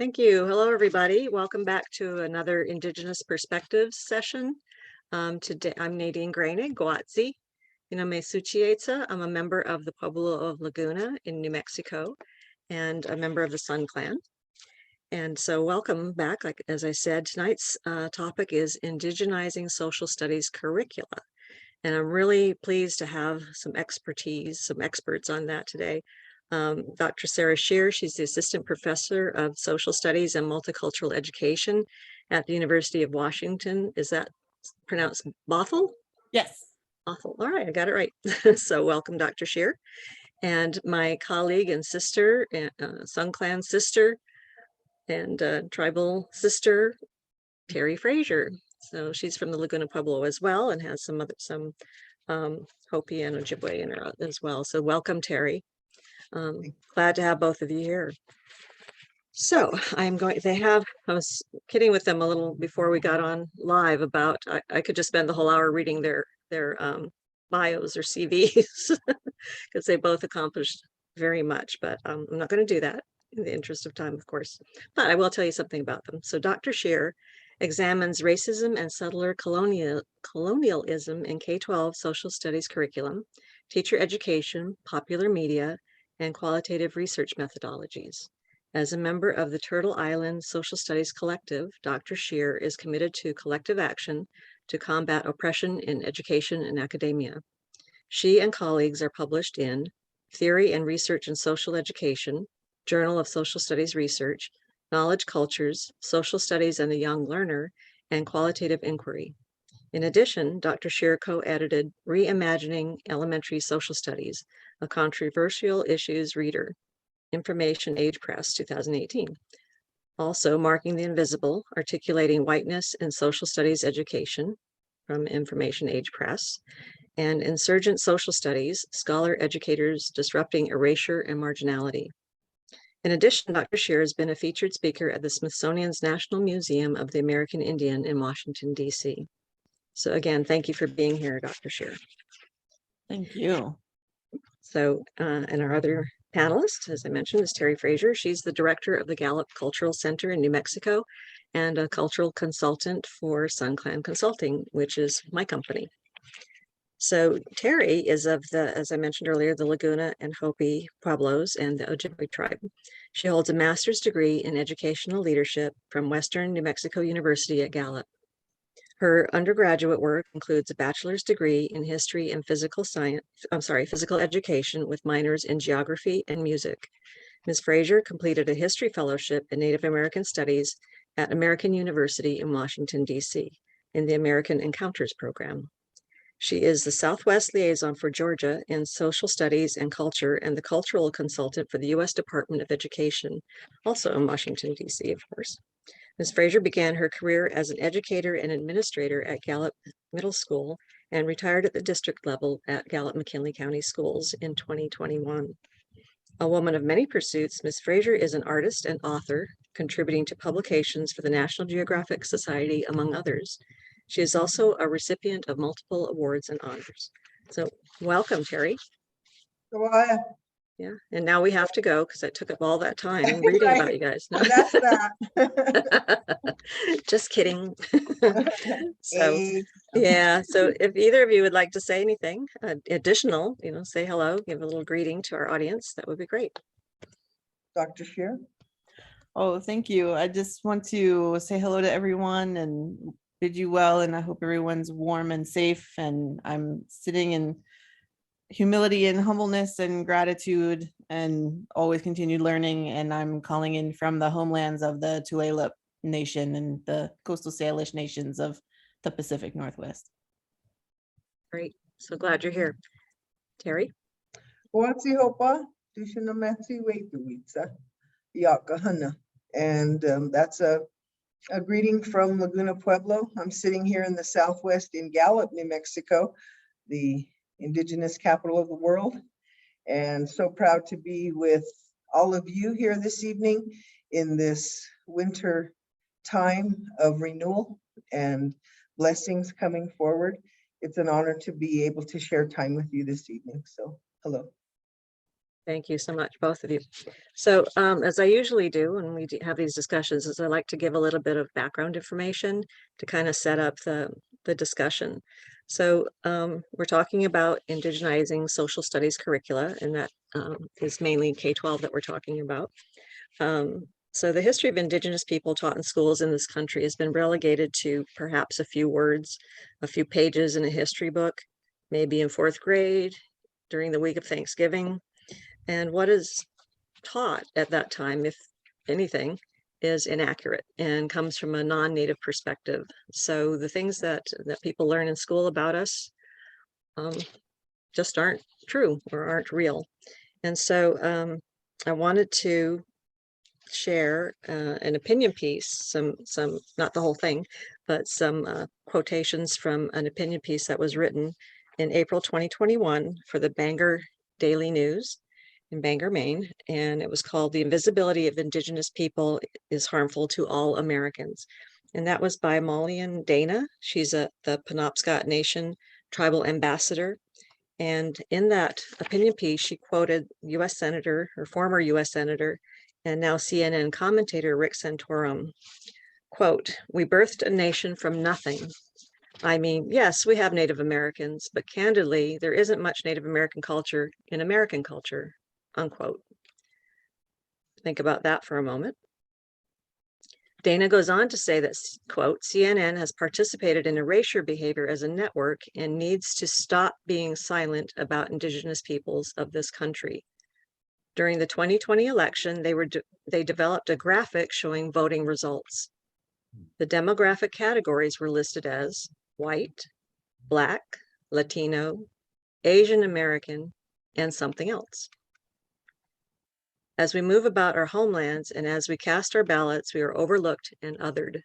Thank you. Hello, everybody. Welcome back to another Indigenous Perspectives session. Today, I'm Nadine Grainig, Guatsi, Suchietza. I'm a member of the Pueblo of Laguna in New Mexico and a member of the Sun Clan. And so welcome back. Like as I said, tonight's topic is Indigenizing Social Studies Curricula. And I'm really pleased to have some experts on that today. Dr. Sarah Scheer, she's the Assistant Professor of Social Studies and Multicultural Education at the University of Washington. Is that pronounced Bothell? Yes. Bothell. All right, I got it right. So welcome, Dr. Scheer. And my colleague and sister, Sun Clan sister, and tribal sister, Terry Frazier. So she's from the Laguna Pueblo as well and has some Hopi and Ojibwe in her as well. So welcome, Terry. Glad to have both of you here. So I was kidding with them a little before we got on live about, I could just spend the whole hour reading their bios or CVs because they both accomplished very much, but I'm not going to do that in the interest of time, of course, but I will tell you something about them. So Dr. Scheer examines racism and settler colonialism in K-12 social studies curriculum, teacher education, popular media, and qualitative research methodologies. As a member of the Turtle Island Social Studies Collective, Dr. Scheer is committed to collective action to combat oppression in education and academia. She and colleagues are published in Theory and Research in Social Education, Journal of Social Studies Research, Knowledge Cultures, Social Studies and the Young Learner, and Qualitative Inquiry. In addition, Dr. Scheer co-edited Reimagining Elementary Social Studies, a controversial issues reader, Information Age Press, 2018. Also, Marking the Invisible, Articulating Whiteness in Social Studies Education, from Information Age Press, and Insurgent Social Studies, Scholar Educators Disrupting Erasure and Marginality. In addition, Dr. Scheer has been a featured speaker at the Smithsonian's National Museum of the American Indian in Washington, D.C. So again, thank you for being here, Dr. Scheer. Thank you. So, and our other panelist, as I mentioned, is Terry Frazier. She's the director of the Gallup Cultural Center in New Mexico and a cultural consultant for Sun Clan Consulting, which is my company. So Terry is of the, as I mentioned earlier, the Laguna and Hopi Pueblos and the Ojibwe tribe. She holds a master's degree in educational leadership from Western New Mexico University at Gallup. Her undergraduate work includes a bachelor's degree in history and physical education with minors in geography and music. Ms. Frazier completed a history fellowship in Native American Studies at American University in Washington, D.C. in the American Encounters program. She is the Southwest Liaison for Georgia in Social Studies and Culture and the Cultural Consultant for the U.S. Department of Education, also in Washington, D.C., of course. Ms. Frazier began her career as an educator and administrator at Gallup Middle School and retired at the district level at Gallup McKinley County Schools in 2021. A woman of many pursuits, Ms. Frazier is an artist and author, contributing to publications for the National Geographic Society, among others. She is also a recipient of multiple awards and honors. So welcome, Terry. Yeah, and now we have to go because I took up all that time reading Right. about you guys. No. That's that. Just kidding. So, yeah, so if either of you would like to say anything additional, say hello, give a little greeting to our audience, that would be great. Dr. Scheer. Oh, thank you. I just want to say hello to everyone and bid you well, and I hope everyone's warm and safe. And I'm sitting in humility and humbleness and gratitude and always continued learning. And I'm calling in from the homelands of the Tulalip Nation and the coastal Salish nations of the Pacific Northwest. Great. So glad you're here. Terry? Watsi hopa, Dushinameti Waituwitsa, Yakahana. And that's a greeting from Laguna Pueblo. I'm sitting here in the Southwest in Gallup, New Mexico, the Indigenous capital of the world, and so proud to be with all of you here this evening in this winter time of renewal and blessings coming forward. It's an honor to be able to share time with you this evening. So hello. Thank you so much, both of you. So as I usually do when we have these discussions, is I like to give a little bit of background information to kind of set up the discussion. So we're talking about indigenizing social studies curricula, and that is mainly K-12 that we're talking about. So the history of Indigenous people taught in schools in this country has been relegated to perhaps a few words, a few pages in a history book, maybe in 4th grade, during the week of Thanksgiving. And what is taught at that time, if anything, is inaccurate and comes from a non-native perspective. So the things that people learn in school about us just aren't true or aren't real. And so I wanted to share an opinion piece, some not the whole thing, but some quotations from an opinion piece that was written in April 2021 for the Bangor Daily News in Bangor, Maine, and it was called "The Invisibility of Indigenous People is Harmful to All Americans." And that was by Molly and Dana. She's the Penobscot Nation tribal ambassador. And in that opinion piece, she quoted US Senator, or former US Senator, and now CNN commentator Rick Santorum. Quote, "We birthed a nation from nothing. I mean, yes, we have Native Americans, but candidly, there isn't much Native American culture in American culture," unquote. Think about that for a moment. Dana goes on to say that, quote, "CNN has participated in erasure behavior as a network and needs to stop being silent about Indigenous peoples of this country. During the 2020 election, they developed a graphic showing voting results. The demographic categories were listed as white, Black, Latino, Asian American, and something else. As we move about our homelands and as we cast our ballots, we are overlooked and othered."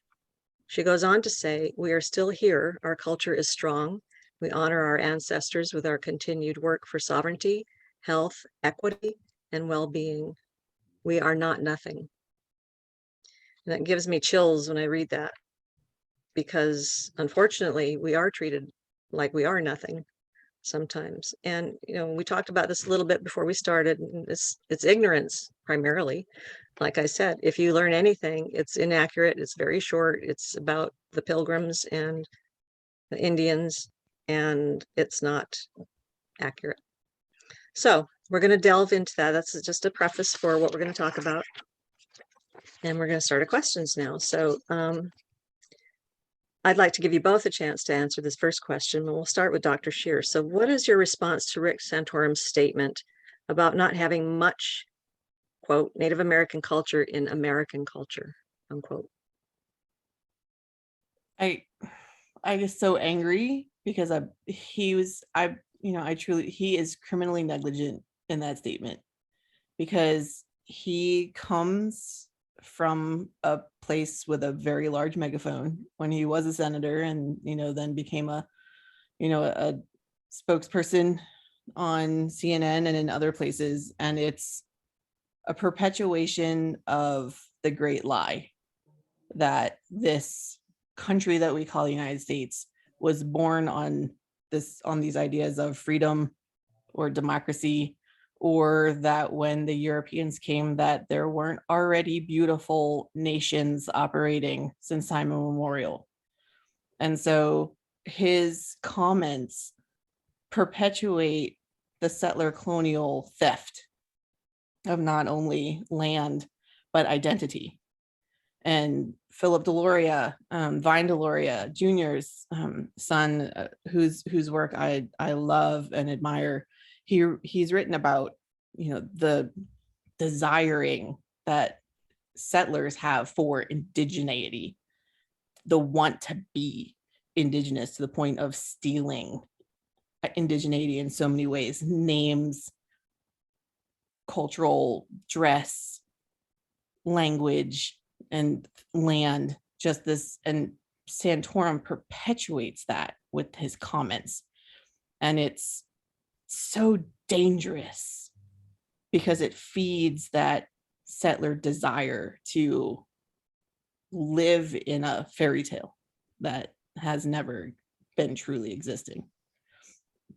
She goes on to say, "We are still here. Our culture is strong. We honor our ancestors with our continued work for sovereignty, health, equity, and well-being. We are not nothing." And that gives me chills when I read that, because unfortunately, we are treated like we are nothing sometimes. And, you know, we talked about this a little bit before we started. It's ignorance primarily. Like I said, if you learn anything, it's inaccurate. It's very short. It's about the Pilgrims and the Indians, and it's not accurate. So we're going to delve into that. That's just a preface for what we're going to talk about. And we're going to start our questions now. So I'd like to give you both a chance to answer this first question, and we'll start with Dr. Scheer. So what is your response to Rick Santorum's statement about not having much, quote, Native American culture in American culture, unquote? I get so angry because he is criminally negligent in that statement, because he comes from a place with a very large megaphone when he was a senator, and then became a spokesperson on CNN and in other places, and it's a perpetuation of the great lie that this country that we call the United States was born on these ideas of freedom or democracy, or that when the Europeans came, that there weren't already beautiful nations operating since time immemorial. And so his comments perpetuate the settler colonial theft of not only land, but identity. And Philip Deloria, Vine Deloria Jr.'s son, whose work I love and admire, he's written about the desiring that settlers have for indigeneity, the want to be indigenous to the point of stealing indigeneity in so many ways: names, cultural dress, language, and land. Just this, and Santorum perpetuates that with his comments, and it's so dangerous because it feeds that settler desire to live in a fairy tale that has never been truly existing,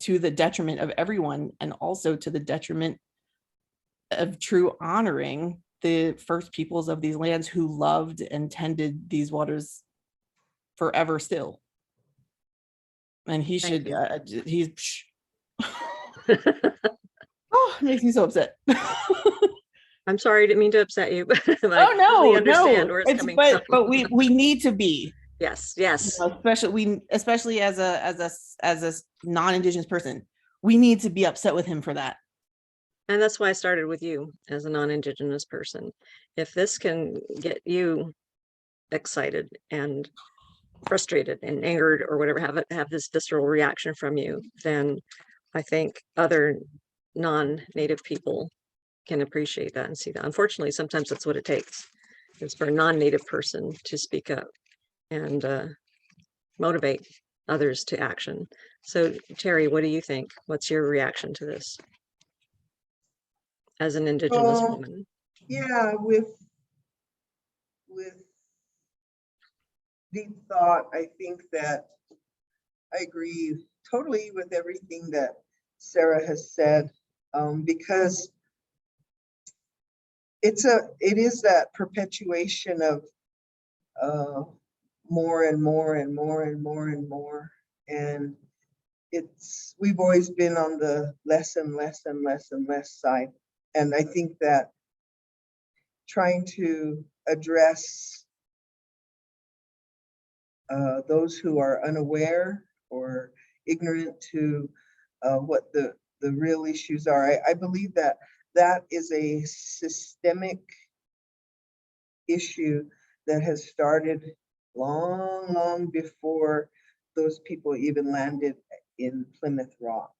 to the detriment of everyone, and also to the detriment of true honoring the first peoples of these lands who loved and tended these waters forever still. And he Thank should, you. he's, oh, it makes me so upset. I'm sorry, I didn't mean to upset you, but I Oh totally no, understand no, where it's it's coming from. but we need to be, Yes, you yes. know, especially as a non-Indigenous person, we need to be upset with him for that. And that's why I started with you as a non-Indigenous person. If this can get you excited and frustrated and angered or whatever, have this visceral reaction from you, then I think other non-native people can appreciate that and see that. Unfortunately, sometimes that's what it takes, is for a non-native person to speak up and motivate others to action. So Terry, what do you think? What's your reaction to this as an Indigenous woman? Yeah, with deep thought, I think that I agree totally with everything that Sarah has said, because it is that perpetuation of more and more and more and more and more, and we've always been on the less and less and less and less side, and I think that trying to address those who are unaware or ignorant to what the real issues are. I believe that that is a systemic issue that has started long, long before those people even landed in Plymouth Rock.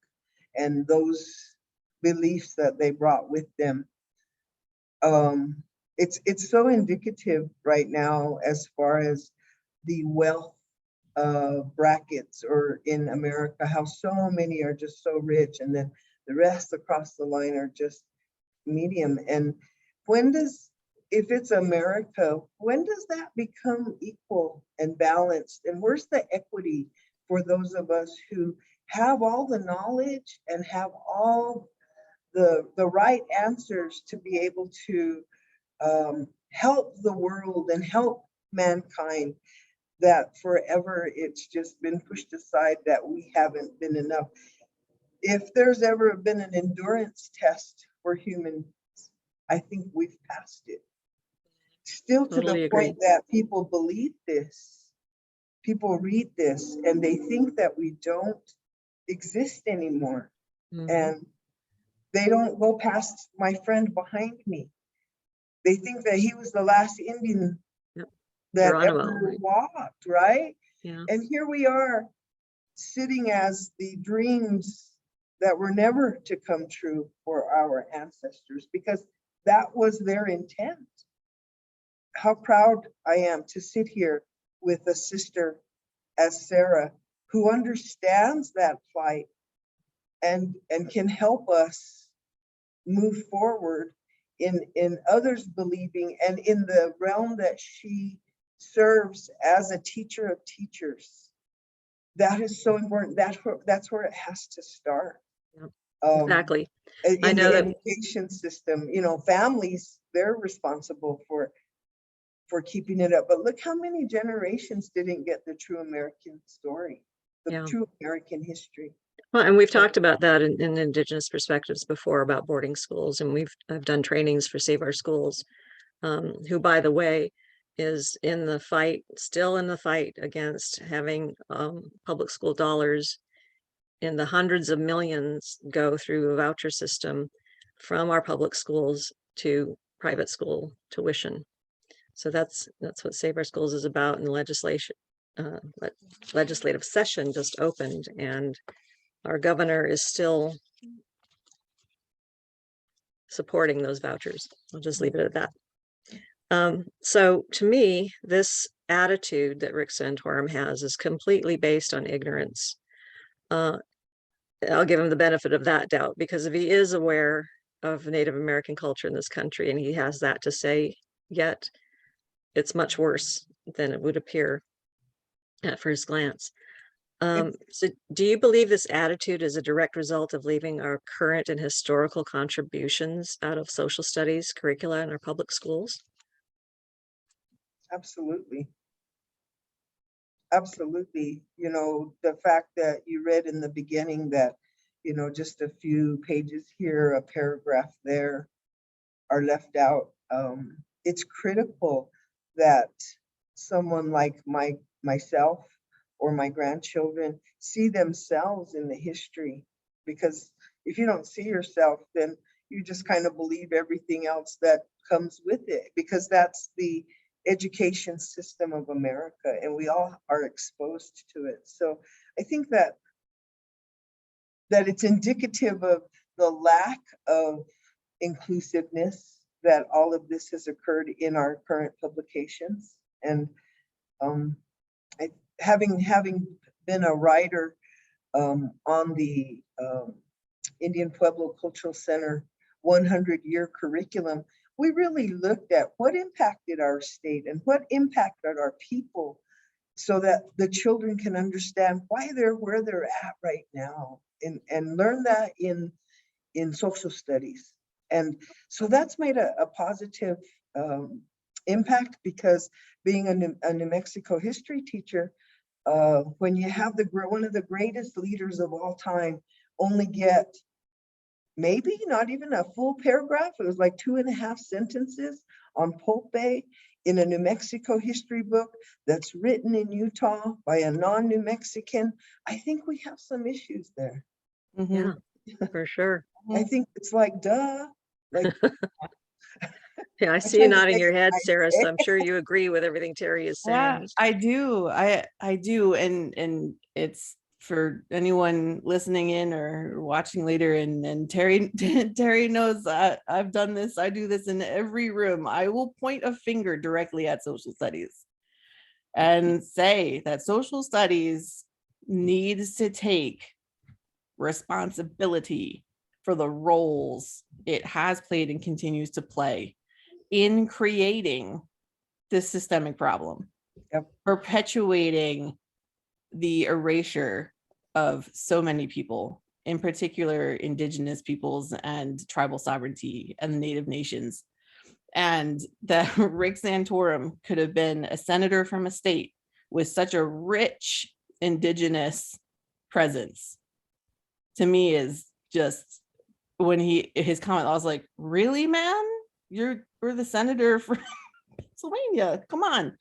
And those beliefs that they brought with them, it's so indicative right now as far as the wealth brackets or in America, how so many are just so rich, and then the rest across the line are just medium. And if it's America, when does that become equal and balanced? And where's the equity for those of us who have all the knowledge and have all the right answers to be able to help the world and help mankind, that forever it's just been pushed aside, that we haven't been enough? If there's ever been an endurance test for humans, I think we've passed it. Still to Totally the agree. point that people believe this, people read this, and they think that we don't exist anymore. And they don't go past my friend behind me. They think that he was the last Indian that Geronimo, ever right? walked, right? Yeah. And here we are sitting as the dreams that were never to come true for our ancestors, because that was their intent. How proud I am to sit here with a sister as Sarah, who understands that plight and can help us move forward in others believing, and in the realm that she serves as a teacher of teachers. That is so important. That's where it has to start. Exactly. I In know the that education system, families, they're responsible for keeping it up. But look how many generations didn't get the true American story, the true American history. Well, and we've talked about that in Indigenous perspectives before, about boarding schools, and I've done trainings for Save Our Schools, who, by the way, is still in the fight against having public school dollars in the hundreds of millions go through a voucher system from our public schools to private school tuition. So that's what Save Our Schools is about. And the legislative session just opened, and our governor is still supporting those vouchers. I'll just leave it at that. So to me, this attitude that Rick Santorum has is completely based on ignorance. I'll give him the benefit of that doubt, because if he is aware of Native American culture in this country and he has that to say, yet it's much worse than it would appear at first glance. So do you believe this attitude is a direct result of leaving our current and historical contributions out of social studies curricula in our public schools? Absolutely. Absolutely. You know, the fact that you read in the beginning that, you know, just a few pages here, a paragraph there are left out. It's critical that someone like myself or my grandchildren see themselves in the history, because if you don't see yourself, then you just kind of believe everything else that comes with it, because that's the education system of America and we all are exposed to it. So I think that it's indicative of the lack of inclusiveness that all of this has occurred in our current publications. And having been a writer on the Indian Pueblo Cultural Center 100-year curriculum, we really looked at what impacted our state and what impacted our people, so that the children can understand why they're where they're at right now, and learn that in social studies. And so that's made a positive impact, because being a New Mexico history teacher, when you have one of the greatest leaders of all time only get maybe not even a full paragraph, it was like 2.5 sentences on Pope Bay in a New Mexico history book that's written in Utah by a non-New Mexican, I think we have some issues there. Yeah, for sure. I think it's like, duh. Like, Yeah, I see try you to nodding make your head, it Sarah, so I'm sure you agree with everything Terry is Yeah, saying. I do. I do. And it's for anyone listening in or watching later, and Terry Terry knows I've done this. I do this in every room. I will point a finger directly at social studies and say that social studies needs to take responsibility for the roles it has played and continues to play in creating this systemic problem. Yep. Perpetuating the erasure of so many people, in particular Indigenous peoples and tribal sovereignty and the Native nations. And that Rick Santorum could have been a senator from a state with such a rich Indigenous presence, to me, is just, when his comment, I was like, really, man? We're the senator from Pennsylvania, come on.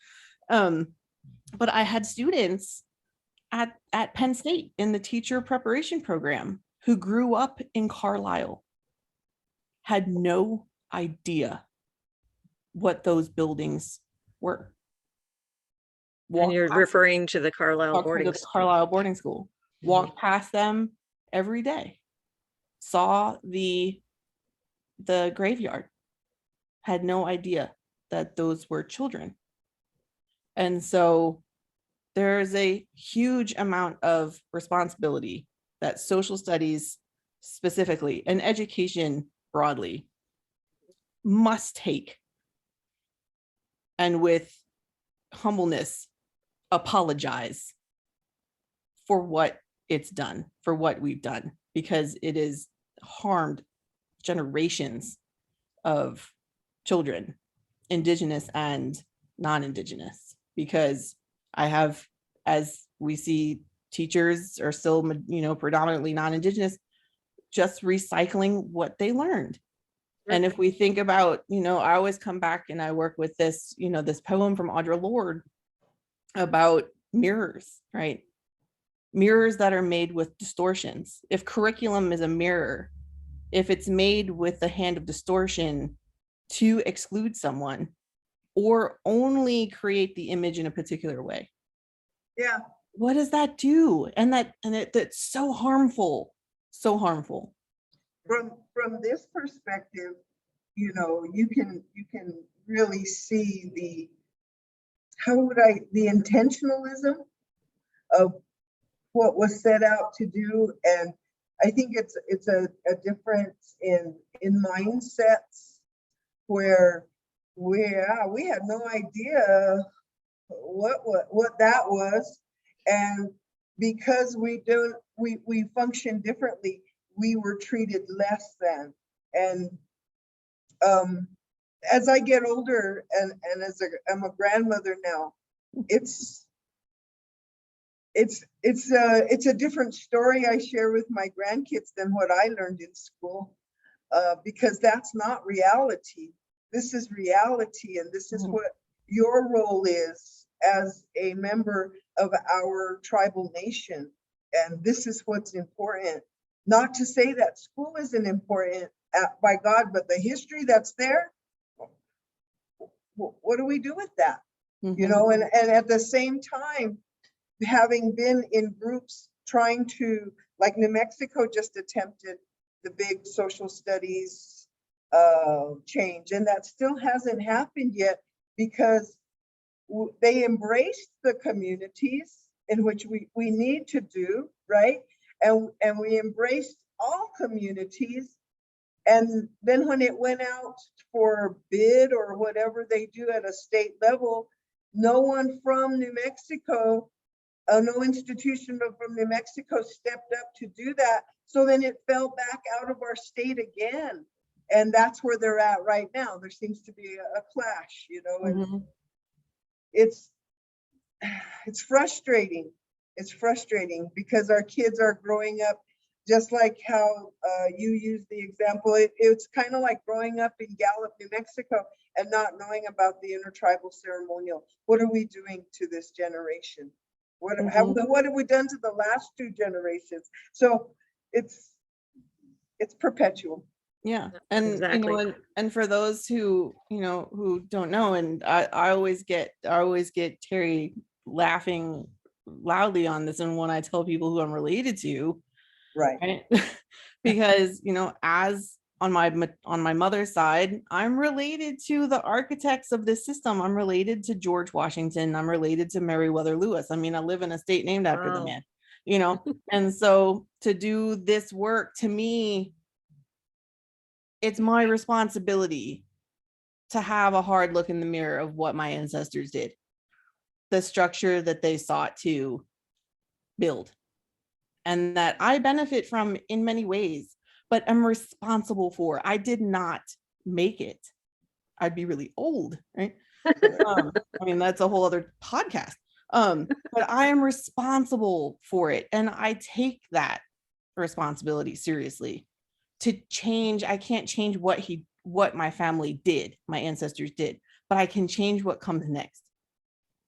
But I had students at Penn State in the teacher preparation program who grew up in Carlisle, had no idea what those buildings were. And you're referring to the Carlisle boarding school. Carlisle boarding school. Walked past them every day, saw the graveyard, had no idea that those were children. And so there's a huge amount of responsibility that social studies specifically, and education broadly, must take, and with humbleness apologize for what it's done, for what we've done, because it has harmed generations of children, Indigenous and non-Indigenous. Because I have, as we see, teachers are still, predominantly non-Indigenous, just recycling what they learned. Right. And if we think about, I always come back and I work with this, this poem from Audre Lorde about mirrors, right? Mirrors that are made with distortions. If curriculum is a mirror, if it's made with the hand of distortion to exclude someone or only create the image in a particular way, yeah, what does that do? And that's so harmful, so harmful. From this perspective, you can really see the intentionalism of what was set out to do. And I think it's a difference in mindsets where we had no idea what that was. And because we function differently, we were treated less than. And as I get older and I'm a grandmother now, it's a different story I share with my grandkids than what I learned in school, because that's not reality. This is reality, and this is what your role is as a member of our tribal nation. And this is what's important. Not to say that school isn't important by God, but the history that's there, what do we do with that? You know, and at the same time, having been in groups trying to, like New Mexico just attempted the big social studies change, and that still hasn't happened yet, because they embraced the communities in which we need to do, right? And we embraced all communities. And then when it went out for bid or whatever they do at a state level, no one from New Mexico, no institution from New Mexico stepped up to do that. So then it fell back out of our state again. And that's where they're at right now. There seems to be a clash, you know, and it's frustrating. It's frustrating because our kids are growing up just like how you used the example. It's kind of like growing up in Gallup, New Mexico, and not knowing about the intertribal ceremonial. What are we doing to this generation? What have we done to the last two generations? So it's perpetual. Yeah. And Exactly. you know, and for those who, you know, who don't know, and I always get Terry laughing loudly on this, and when I tell people who I'm related to, right? Because, you know, as on my mother's side, I'm related to the architects of this system. I'm related to George Washington. I'm related to Meriwether Lewis. I mean, I live in a state named after the man, you know. And so to do this work, to me, it's my responsibility to have a hard look in the mirror of what my ancestors did, the structure that they sought to build, and that I benefit from in many ways, but I'm responsible for. I did not make it. I'd be really old, right? I mean, that's a whole other podcast. But I am responsible for it, and I take that responsibility seriously. To change, I can't change what my family did, my ancestors did, but I can change what comes next.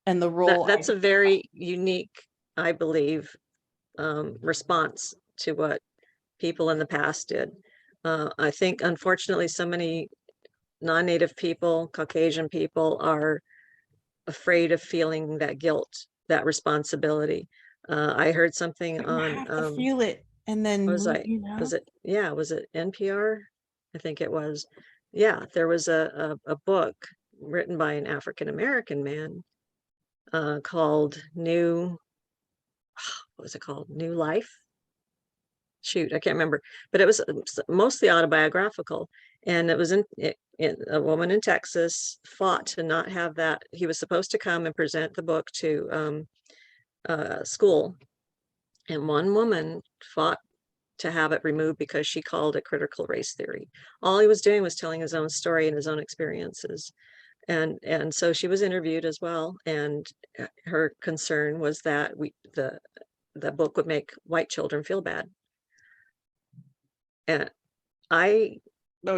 And the role that's a very unique, I believe, response to what people in the past did. I think, unfortunately, so many non-native people, Caucasian people, are afraid of feeling that guilt, that responsibility. I heard something on, have to feel it, and then was it NPR? I think it was. Yeah, there was a book written by an African-American man called what was it called? New Life? Shoot, I can't remember, but it was mostly autobiographical. And it was a woman in Texas fought to not have that. He was supposed to come and present the book to school. And one woman fought to have it removed because she called it critical race theory. All he was doing was telling his own story and his own experiences. And so she was interviewed as well. And her concern was that the book would make white children feel bad. And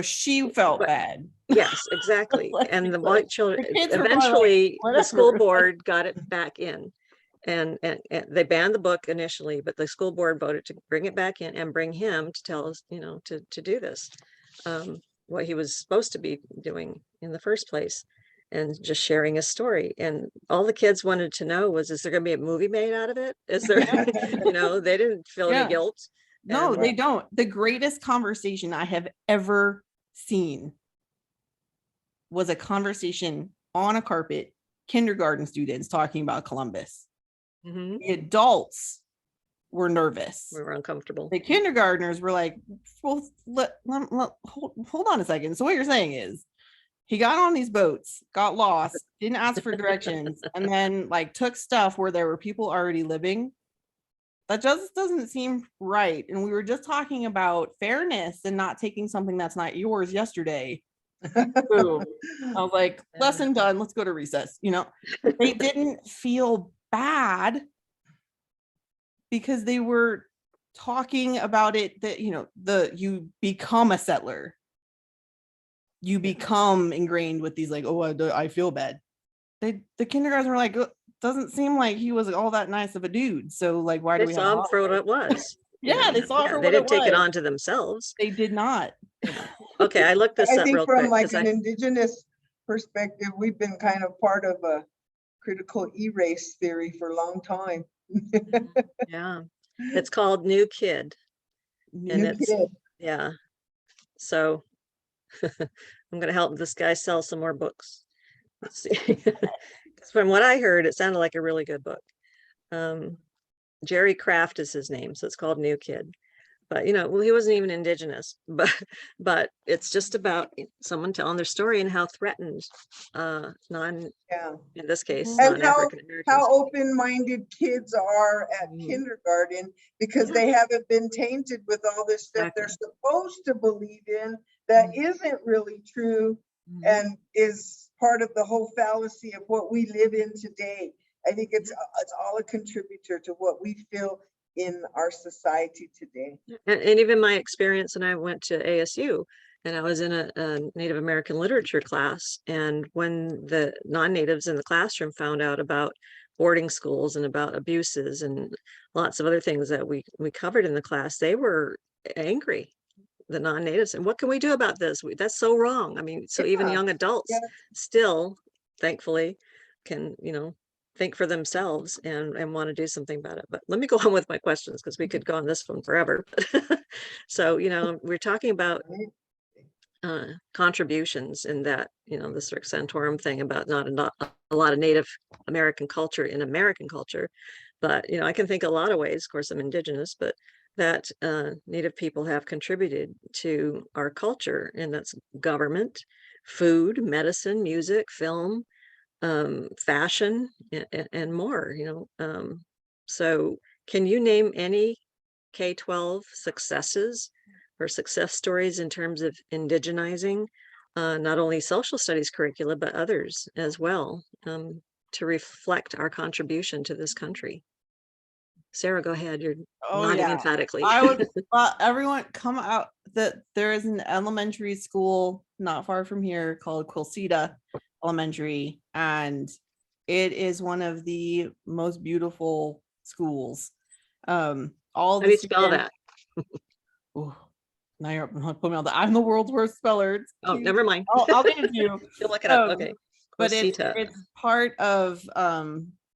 she felt bad. Yes, exactly. Like, and the white children, eventually the school board got it back in. And they banned the book initially, but the school board voted to bring it back in and bring him to tell us, you know, to do this, what he was supposed to be doing in the first place, and just sharing his story. And all the kids wanted to know was, is there going to be a movie made out of it? Is there, you know, they didn't feel any guilt. No, they don't. The greatest conversation I have ever seen was a conversation on a carpet, kindergarten students talking about Columbus. The adults were nervous. We were uncomfortable. The kindergartners were like, well, hold on a second. So what you're saying is he got on these boats, got lost, didn't ask for directions, and then like took stuff where there were people already living that just doesn't seem right. And we were just talking about fairness and not taking something that's not yours yesterday. Boom. I was like, lesson done. Let's go to recess. You know, they didn't feel bad because they were talking about it, that, you know, you become a settler. You become ingrained with these, like, oh, I feel bad. The kindergartners were like, doesn't seem like he was all that nice of a dude. So like, why do They we have saw him for what it was. Yeah, they saw it for they what it didn't take it was. on to themselves. They did not. Okay, I looked this I up think real from quick like because an Indigenous perspective, we've been kind of part of a critical erase theory for a long time. yeah, it's called New Kid, and New it's kid. yeah. So I'm gonna help this guy sell some more books. Let's see. 'Cause from what I heard, it sounded like a really good book. Jerry Craft is his name, so it's called New Kid. But you know, well, he wasn't even Indigenous, but it's just about someone telling their story and how threatened non Yeah. in this case And non-African how Americans. open-minded kids are at kindergarten because they haven't been tainted with all this stuff they're supposed to believe in that isn't really true and is part of the whole fallacy of what we live in today. I think it's all a contributor to what we feel in our society today. And even my experience, and I went to ASU and I was in a Native American literature class. And when the non-natives in the classroom found out about boarding schools and about abuses and lots of other things that we covered in the class, they were angry, the non-natives. And what can we do about this? That's so wrong. I mean, so even young adults still, thankfully, can, you know, think for themselves and want to do something about it. But let me go on with my questions because we could go on this one forever. So, you know, we're talking about contributions in that, you know, this Santorum thing about not a lot of Native American culture in American culture. But, you know, I can think a lot of ways, of course, I'm Indigenous, but that Native people have contributed to our culture, and that's government, food, medicine, music, film, fashion, and more, you know. So can you name any K-12 successes or success stories in terms of indigenizing, not only social studies curricula, but others as well, to reflect our contribution to this country? Sarah, go ahead. You're nodding emphatically. I would everyone come out. That there is an elementary school not far from here called Quilceda Elementary, and it is one of the most beautiful schools. All How the do you spell that? Ooh, now you're putting me on the. I'm the world's worst speller. Oh, never mind. I'll give it to you. You'll look it up. Okay. But it's part of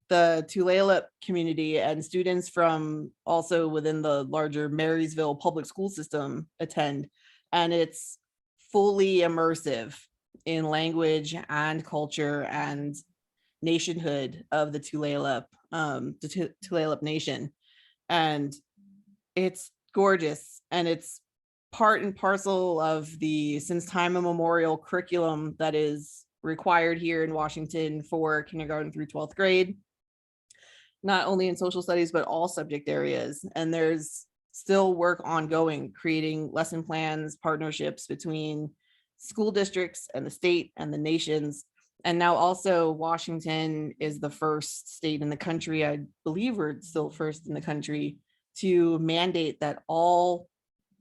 the Tulalip community, and students from also within the larger Marysville public school system attend, and it's fully immersive in language and culture and nationhood of the Tulalip Nation, and it's gorgeous, and it's part and parcel of the since time immemorial curriculum that is required here in Washington for kindergarten through 12th grade, not only in social studies, but all subject areas. And there's still work ongoing, creating lesson plans, partnerships between school districts and the state and the nations. And now also Washington is the first state in the country, I believe we're still first in the country, to mandate that all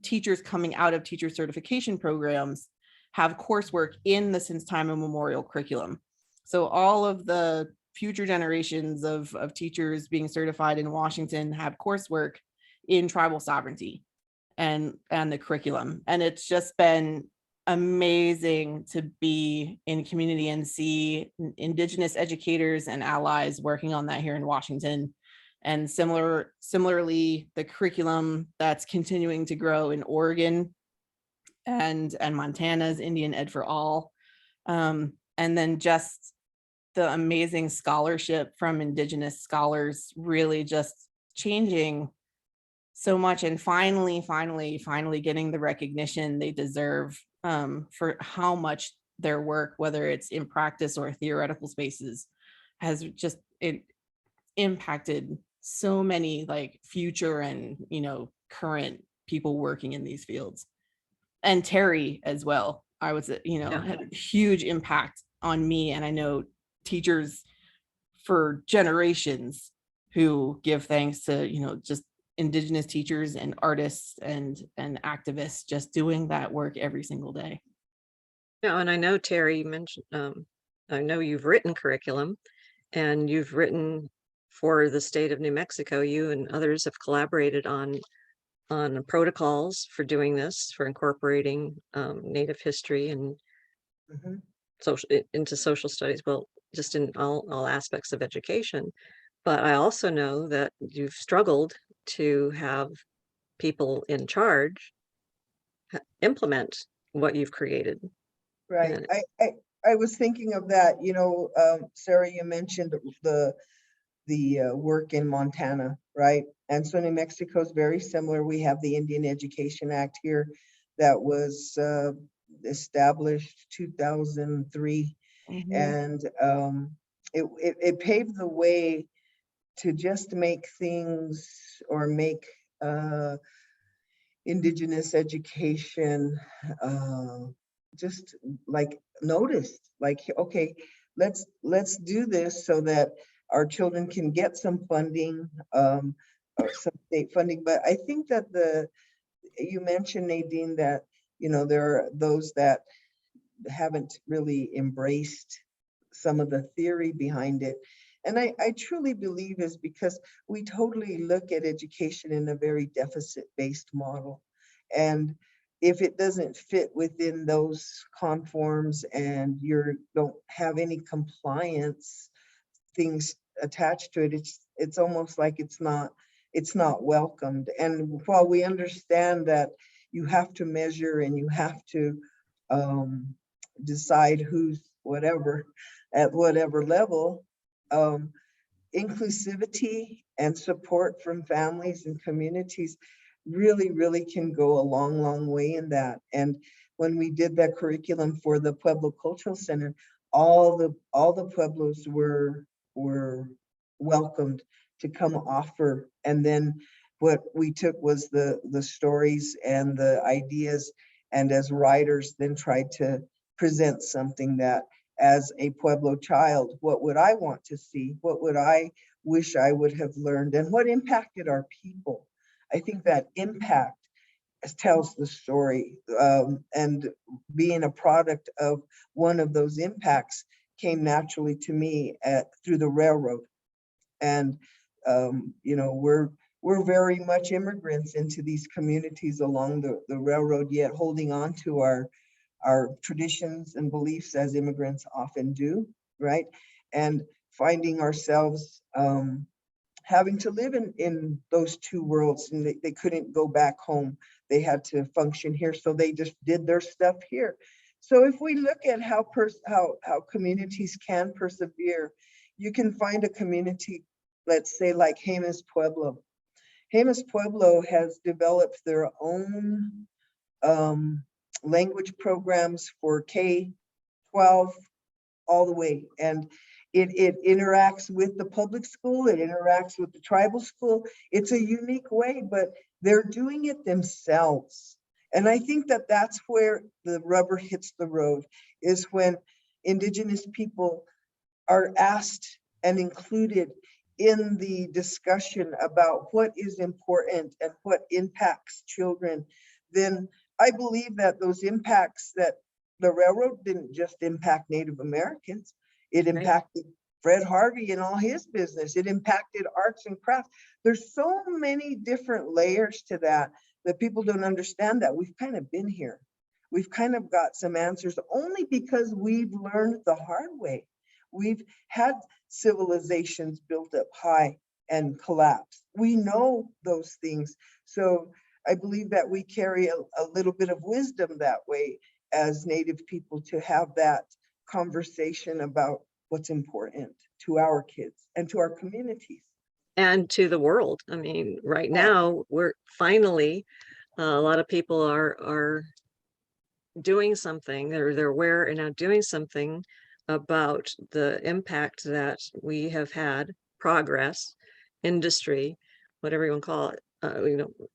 teachers coming out of teacher certification programs have coursework in the since time immemorial curriculum. So all of the future generations of teachers being certified in Washington have coursework in tribal sovereignty and the curriculum. And it's just been amazing to be in community and see Indigenous educators and allies working on that here in Washington. And similarly, the curriculum that's continuing to grow in Oregon and Montana's Indian Ed for All. And then just the amazing scholarship from Indigenous scholars really just changing so much, and finally getting the recognition they deserve for how much their work, whether it's in practice or theoretical spaces, has just impacted so many like future and, you know, current people working in these fields. And Terry as well. I was, you know, Yeah. had a huge impact on me. And I know teachers for generations who give thanks to, you know, just Indigenous teachers and artists and activists just doing that work every single day. Yeah, and I know Terry, you mentioned, I know you've written curriculum and you've written for the state of New Mexico. You and others have collaborated on protocols for doing this, for incorporating Native history and Mhm. into social studies. Well, just in all aspects of education. But I also know that you've struggled to have people in charge implement what you've created. Right. And I was thinking of that, you know, Sarah, you mentioned the work in Montana, right? And so New Mexico is very similar. We have the Indian Education Act here that was established 2003, Mhm. and it paved the way to just make things or make uh, Indigenous education just like noticed, like, okay, let's do this so that our children can get some funding, some state funding. But I think that you mentioned, Nadine, that, you know, there are those that haven't really embraced some of the theory behind it. And I truly believe is because we totally look at education in a very deficit-based model. And if it doesn't fit within those conforms and you don't have any compliance things attached to it, it's almost like it's not welcomed. And while we understand that you have to measure and you have to decide who's whatever at whatever level, um, inclusivity and support from families and communities really can go a long way in that. And when we did that curriculum for the Pueblo Cultural Center, all the Pueblos were welcomed to come offer. And then what we took was the stories and the ideas, and as writers then tried to present something that, as a Pueblo child, what would I want to see? What would I wish I would have learned? And what impacted our people? I think that impact tells the story. And being a product of one of those impacts came naturally to me through the railroad. And you know, we're very much immigrants into these communities along the railroad, yet holding on to our traditions and beliefs as immigrants often do, right? And finding ourselves having to live in those two worlds, and they couldn't go back home. They had to function here, so they just did their stuff here. So if we look at how communities can persevere, you can find a community, let's say like Jemez Pueblo. Jemez Pueblo has developed their own language programs for K-12 all the way. And it interacts with the public school, it interacts with the tribal school. It's a unique way, but they're doing it themselves. And I think that that's where the rubber hits the road, is when Indigenous people are asked and included in the discussion about what is important and what impacts children. Then I believe that those impacts, that the railroad didn't just impact Native Americans, it impacted Fred Harvey and all his business. It impacted arts and crafts. There's so many different layers to that people don't understand, that we've kind of been here. We've kind of got some answers only because we've learned the hard way. We've had civilizations built up high and collapse. We know those things. So I believe that we carry a little bit of wisdom that way as Native people, to have that conversation about what's important to our kids and to our communities. and to the world. I mean, right now we're finally, a lot of people are doing something. They're aware and now doing something about the impact that we have had, progress industry, whatever you want to call it,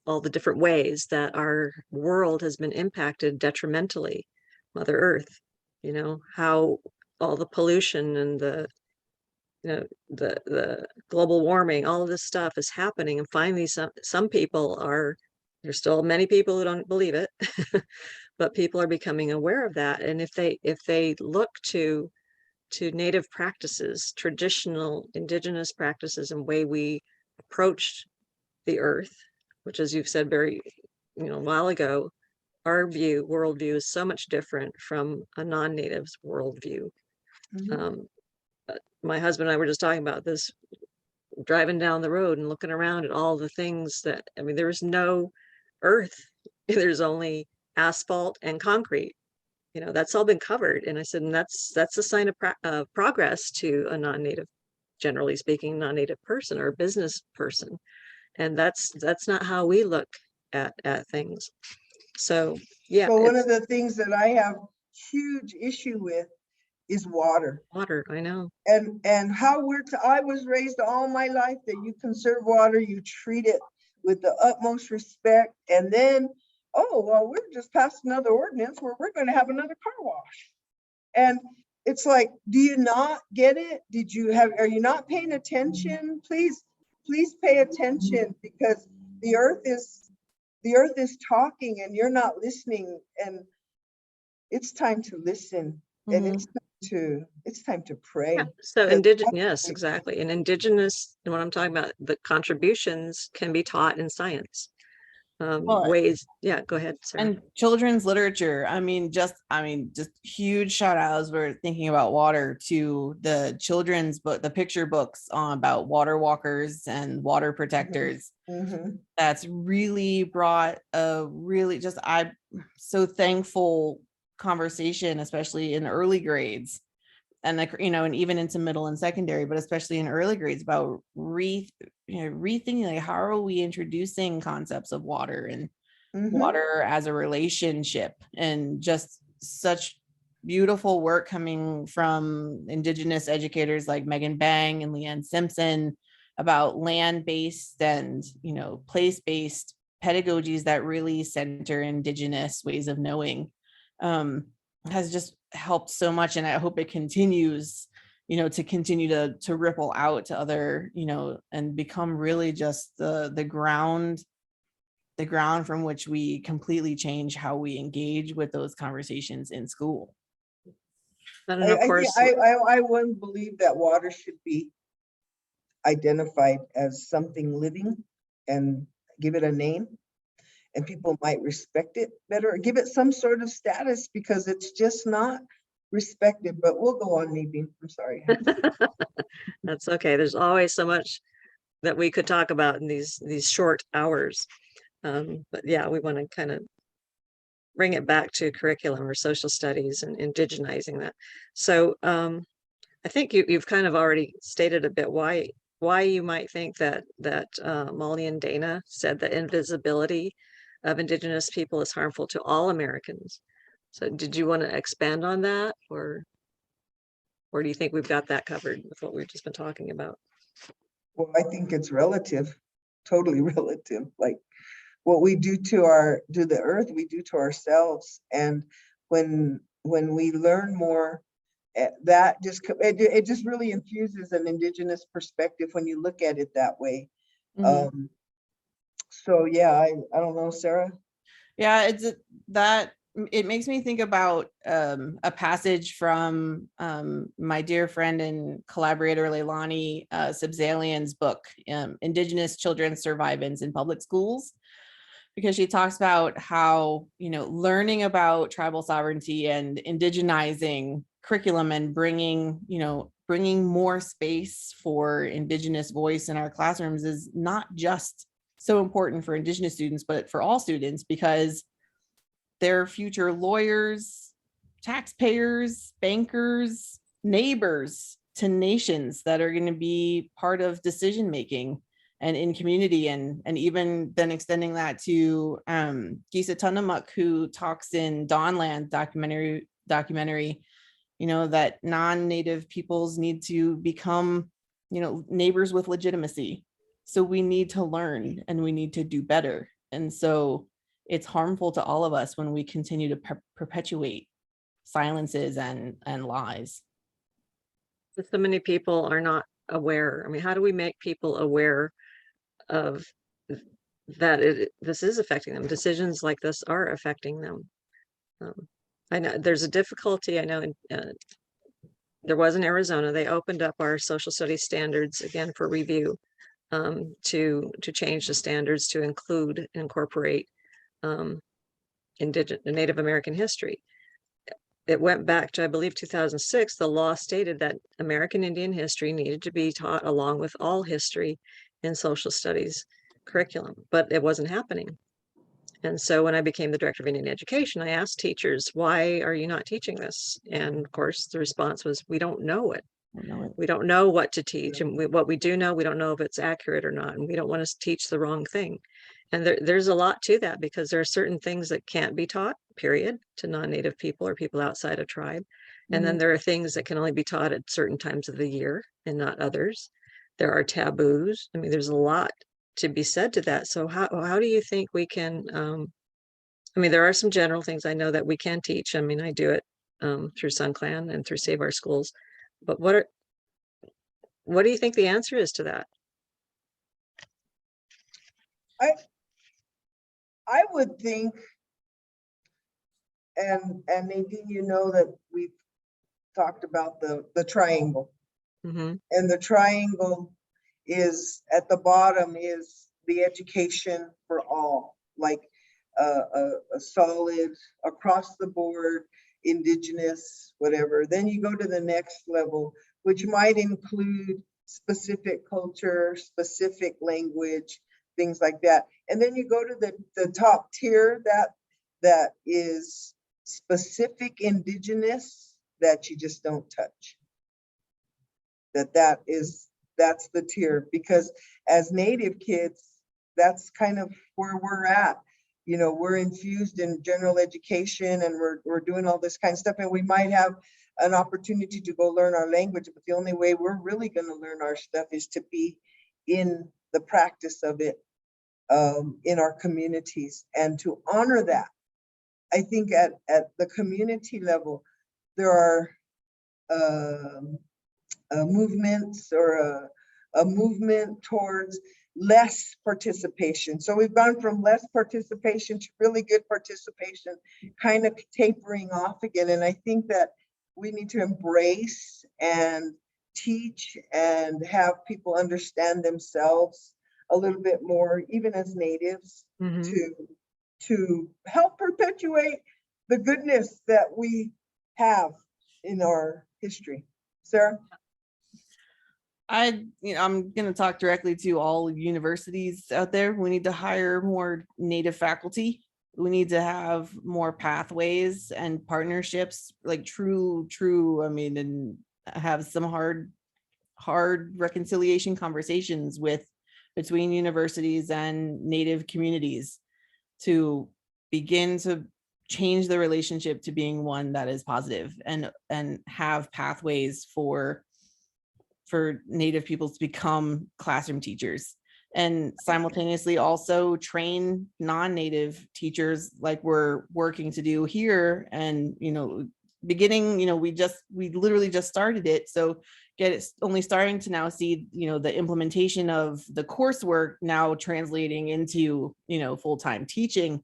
all the different ways that our world has been impacted detrimentally, Mother Earth, how all the pollution and the global warming, all of this stuff is happening. And finally, some people there's still many people who don't believe it, but people are becoming aware of that. And if they look to native practices, traditional indigenous practices, and way we approached the earth, which, as you've said very, a while ago, our worldview is so much different from a non-native's worldview. My husband and I were just talking about this, driving down the road and looking around at all the things that, there's no earth, there's only asphalt and concrete. That's all been covered. And I said, and that's a sign of progress to a non-native, generally speaking, non-native person or a business person. And that's not how we look at things. So yeah. Well, one of the things that I have huge issue with is water. Water, I know. And how I was raised all my life that you conserve water, you treat it with the utmost respect, and then, oh, well, we're just passed another ordinance where we're going to have another car wash. And it's like, do you not get it? Are you not paying attention? Please pay attention, because the earth is talking and you're not listening, and it's time to listen. And it's time to pray. Yeah. So yes, exactly. And indigenous, and what I'm talking about, the contributions can be taught in science ways. Yeah, go ahead, Sarah. And children's literature. Just huge shout outs. We're thinking about water to the children's book, the picture books about water walkers and water protectors. That's really brought I'm so thankful conversation, especially in early grades, and and even into middle and secondary, but especially in early grades, about rethinking, like, how are we introducing concepts of water and water as a relationship, and just such beautiful work coming from Indigenous educators like Megan Bang and Leanne Simpson about land-based and place-based pedagogies that really center Indigenous ways of knowing. Has just helped so much, and I hope it continues to continue to ripple out to other and become really just the ground from which we completely change how we engage with those conversations in school. And of course, I wouldn't believe that water should be identified as something living and give it a name, and people might respect it better, or give it some sort of status, because it's just not respected. But we'll go on, Nadine. I'm sorry. That's okay. There's always so much that we could talk about in these short hours. But yeah, we want to kind of bring it back to curriculum or social studies and indigenizing that. So I think you've kind of already stated a bit why you might think that Molly and Dana said that invisibility of Indigenous people is harmful to all Americans. So did you want to expand on that, or do you think we've got that covered with what we've just been talking about? Well, I think it's relative, totally relative. Like, what we do to the earth, we do to ourselves. And when we learn more, that just really infuses an Indigenous perspective when you look at it that way. So yeah, I don't know, Sarah. Yeah, it makes me think about a passage from my dear friend and collaborator Leilani Sibzalian's book, Indigenous Children's Survivance in Public Schools, because she talks about how learning about tribal sovereignty and indigenizing curriculum and bringing more space for Indigenous voice in our classrooms is not just so important for Indigenous students, but for all students, because they're future lawyers, taxpayers, bankers, neighbors to nations that are going to be part of decision making and in community, and even then extending that to Gisa Tunamuk, who talks in Dawnland documentary, that non-native peoples need to become neighbors with legitimacy. So we need to learn and we need to do better. And so it's harmful to all of us when we continue to perpetuate silences and lies. So many people are not aware. I mean, how do we make people aware of that this is affecting them? Decisions like this are affecting them. I know there's a difficulty. I know there was in Arizona, they opened up our social studies standards again for review, to change the standards to incorporate Native American history. It went back to, I believe, 2006. The law stated that American Indian history needed to be taught along with all history in social studies curriculum, but it wasn't happening. And so when I became the director of Indian education, I asked teachers, why are you not teaching this? And of course, the response was, we don't know it. We don't know what to teach. And what we do know, we don't know if it's accurate or not. And we don't want to teach the wrong thing. And there's a lot to that, because there are certain things that can't be taught, period, to non-Native people or people outside a tribe. And then there are things that can only be taught at certain times of the year and not others. There are taboos. I mean, there's a lot to be said to that. So how do you think we can, I mean, there are some general things I know that we can teach. I mean, I do it through SunClan and through Save Our Schools. But what do you think the answer is to that? I would think, and Nadine, you know that we've talked about the triangle. Mm-hmm. And the triangle is at the bottom is the education for all, like a solid across the board, Indigenous, whatever. Then you go to the next level, which might include specific culture, specific language, things like that. And then you go to the top tier that is specific Indigenous that you just don't touch. That's the tier, because as Native kids, that's kind of where we're at. You know, we're infused in general education and we're doing all this kind of stuff, and we might have an opportunity to go learn our language, but the only way we're really going to learn our stuff is to be in the practice of it in our communities, and to honor that. I think at the community level, there are movements or a movement towards less participation. So we've gone from less participation to really good participation, kind of tapering off again. And I think that we need to embrace and teach and have people understand themselves a little bit more, even as Natives, to help perpetuate the goodness that we have in our history. Sarah? I'm going to talk directly to all universities out there. We need to hire more Native faculty. We need to have more pathways and partnerships, like true, I mean, and have some hard reconciliation conversations between universities and Native communities to begin to change the relationship to being one that is positive, and have pathways for Native peoples to become classroom teachers, and simultaneously also train non-Native teachers like we're working to do here. And, beginning, we literally just started it. So only starting to now see, the implementation of the coursework now translating into, full-time teaching,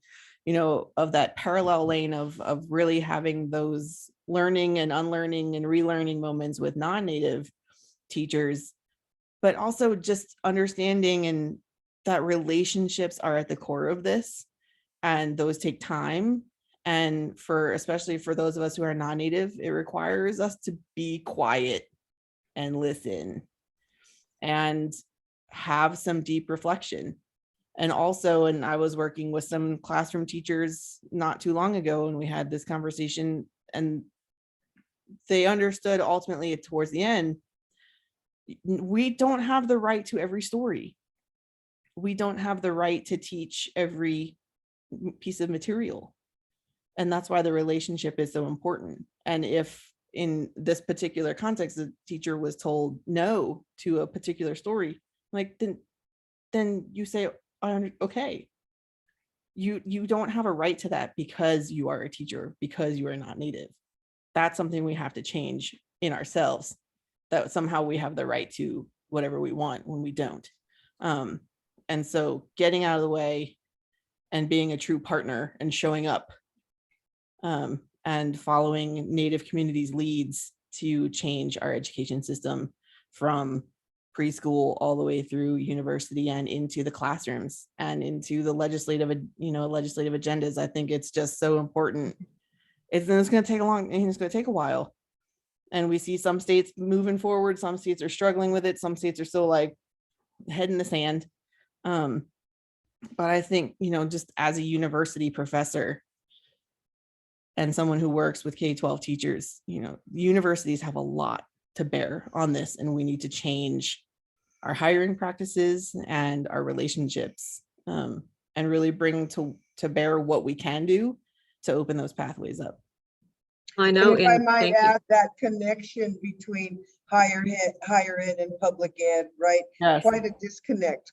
of that parallel lane of really having those learning and unlearning and relearning moments with non-Native teachers, but also just understanding and that relationships are at the core of this, and those take time. And especially for those of us who are non-Native, it requires us to be quiet and listen and have some deep reflection. And I was working with some classroom teachers not too long ago, and we had this conversation, and they understood ultimately towards the end, we don't have the right to every story. We don't have the right to teach every piece of material. And that's why the relationship is so important. And if in this particular context, the teacher was told no to a particular story, then then you say, okay, you don't have a right to that because you are a teacher, because you are not Native. That's something we have to change in ourselves, that somehow we have the right to whatever we want when we don't. And so getting out of the way and being a true partner and showing up, and following Native communities' leads to change our education system from preschool all the way through university and into the classrooms and into the legislative agendas. I think it's just so important. It's going to take it's going to take a while. And we see some states moving forward, some states are struggling with it, some states are still like head in the sand. But I think, just as a university professor and someone who works with K-12 teachers, universities have a lot to bear on this, and we need to change our hiring practices and our relationships, and really bring to bear what we can do to open those pathways up. I know. And if I and might thank you. add, that connection between higher ed and public ed, right? Yes, Quite a disconnect,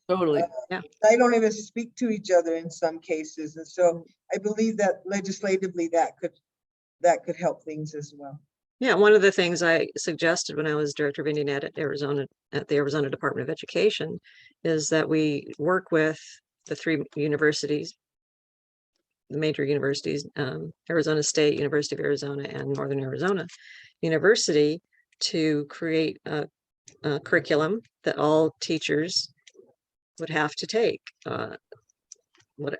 totally. they don't even speak to each other in some cases. And so I believe that legislatively that could help things as well. Yeah, one of the things I suggested when I was director of Indian Ed at the Arizona Department of Education is that we work with the three universities, the major universities, Arizona State, University of Arizona, and Northern Arizona University, to create a curriculum that all teachers would have to take,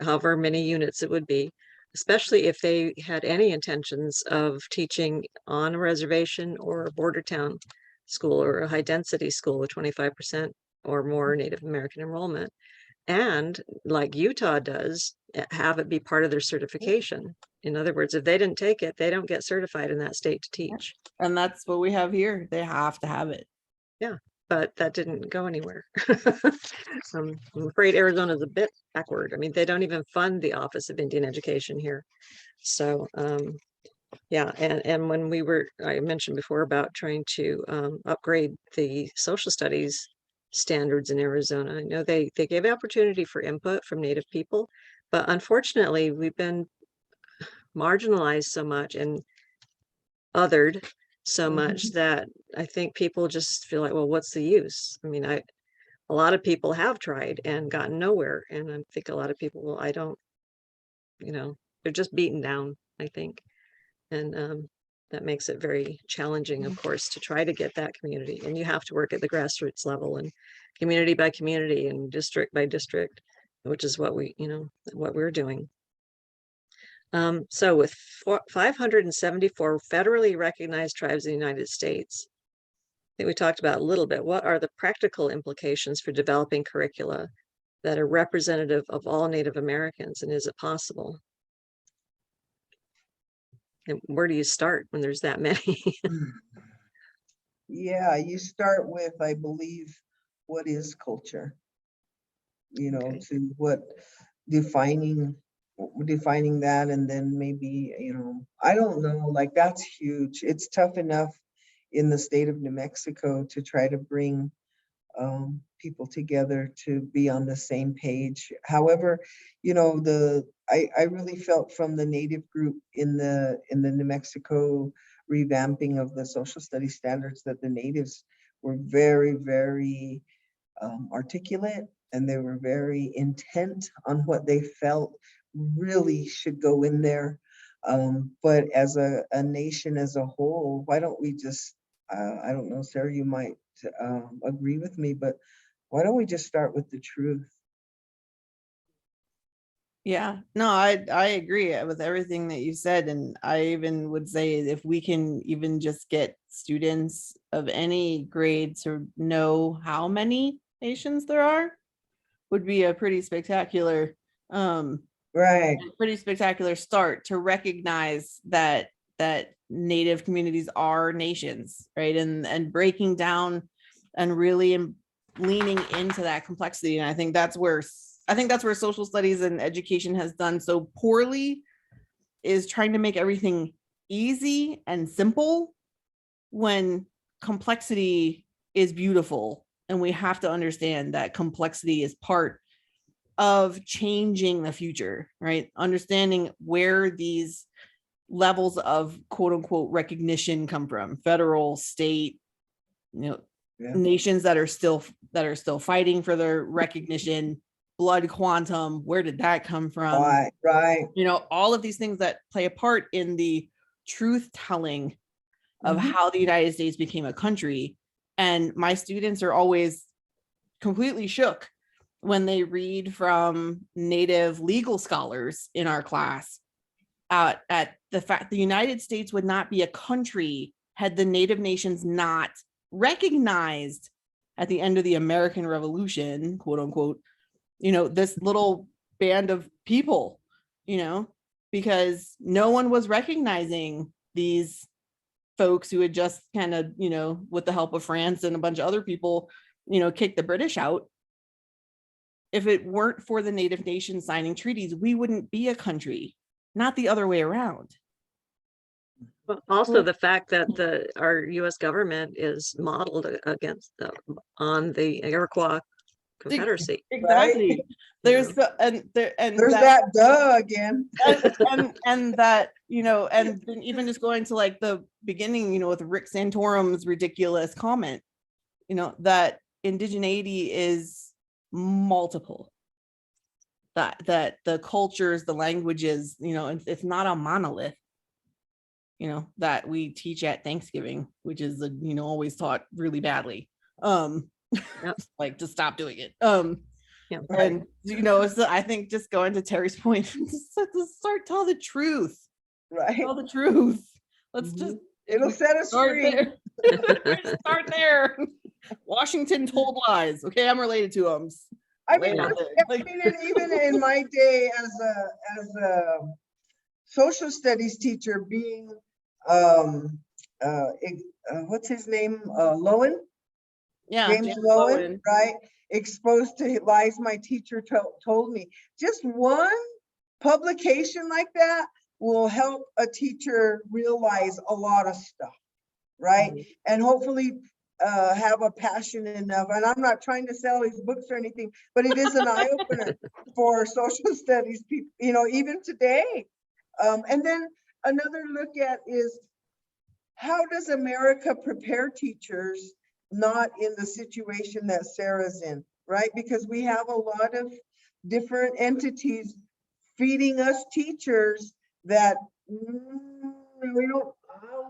however many units it would be, especially if they had any intentions of teaching on a reservation or a border town school or a high density school with 25% or more Native American enrollment. And like Utah does, have it be part of their certification. In other words, if they didn't take it, they don't get certified in that state to teach. And that's what we have here. They have to have it. Yeah, but that didn't go anywhere. I'm afraid Arizona's a bit backward. I mean, they don't even fund the Office of Indian Education here. So yeah, and when I mentioned before about trying to upgrade the social studies standards in Arizona, I know they gave opportunity for input from Native people, but unfortunately we've been marginalized so much and othered so much that I think people just feel like, well, what's the use? I mean, a lot of people have tried and gotten nowhere. And I think a lot of people, well, I don't, they're just beaten down, I think. And that makes it very challenging, of course, to try to get that community. And you have to work at the grassroots level and community by community and district by district, which is what what we're doing. So with 574 federally recognized tribes in the United States, I think we talked about a little bit, what are the practical implications for developing curricula that are representative of all Native Americans, and is it possible? And where do you start when there's that many? Yeah, you start with, I believe, what is culture? Okay. To what defining that, and then maybe, I don't know, like that's huge. It's tough enough in the state of New Mexico to try to bring people together to be on the same page. However, I really felt from the Native group in the New Mexico revamping of the social studies standards that the Natives were very, very articulate, and they were very intent on what they felt really should go in there. But as a nation as a whole, why don't we just, I don't know, Sarah, you might agree with me, but why don't we just start with the truth? Yeah, no, I agree with everything that you said. And I even would say if we can even just get students of any grade to know how many nations there are, would be a pretty spectacular Right. pretty spectacular start to recognize that Native communities are nations, right? And breaking down and really leaning into that complexity. And I think that's where social studies and education has done so poorly, is trying to make everything easy and simple when complexity is beautiful And we have to understand that complexity is part of changing the future, right? Understanding where these levels of quote unquote recognition come from, federal, state, Yeah. nations that are still fighting for their recognition, blood quantum, where did that come from? Right. All of these things that play a part in the truth telling of Mhm. how the United States became a country. And my students are always completely shook when they read from Native legal scholars in our class at the fact the United States would not be a country had the Native nations not recognized at the end of the American Revolution, quote unquote, this little band of people, because no one was recognizing these folks who had just kind of, with the help of France and a bunch of other people, kicked the British out. If it weren't for the Native nations signing treaties, we wouldn't be a country, not the other way around. Well, also the fact that our U.S. government is modeled against on the Iroquois Confederacy. Exactly. There's There's that duh again. and that, and even just going to like the beginning, with Rick Santorum's ridiculous comment, that indigeneity is multiple, that the cultures, the languages, it's not a monolith, that we teach at Thanksgiving, which is always taught really badly. Yep. Like to stop doing it. Yeah. And so I think just going to Terry's point, to start tell the truth. Right. Tell the truth. Let's just It'll set us start free. there. Start there. Washington told lies. Okay, I'm related to them. I mean, even in my day as a social studies teacher, being what's his name, Lowen? Yeah, James Lowen, right? Exposed to lies my teacher told me. Just one publication like that will help a teacher realize a lot of stuff, right? Mm-hmm. And hopefully have a passion enough. And I'm not trying to sell his books or anything, but it is an eye-opener for social studies people, even today. And then another look at is, how does America prepare teachers not in the situation that Sarah's in, right? Because we have a lot of different entities feeding us teachers that I don't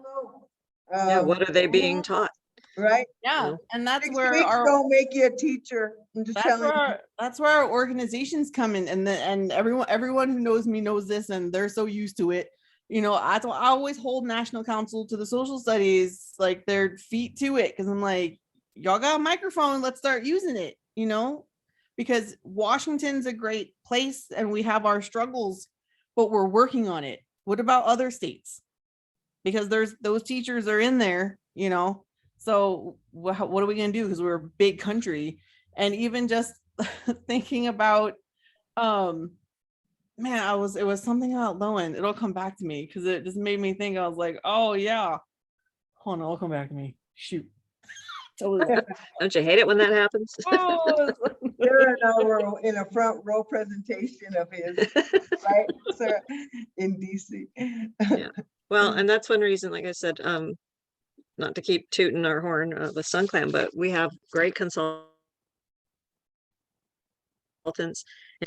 know. Yeah, what are they being taught? Right? Yeah, and that's 6 where weeks don't make you a teacher. I'm just telling you. That's where our organizations come in, and everyone who knows me knows this, and they're so used to it. I always hold National Council to the Social Studies like their feet to it, because I'm like, y'all got a microphone, let's start using it, because Washington's a great place and we have our struggles, but we're working on it. What about other states? Because those teachers are in there, so what are we going to do? Because we're a big country. And even just thinking about, man, it was something about Lowen. It'll come back to me because it just made me think. I was like, oh yeah, hold on, it'll come back to me. Shoot. Don't you hate it when that happens? Oh, Sarah and I were in a front row presentation of his, right, Sarah, in DC. Yeah. Well, and that's one reason, like I said, not to keep tooting our horn with Sun Clan, but we have great consultants.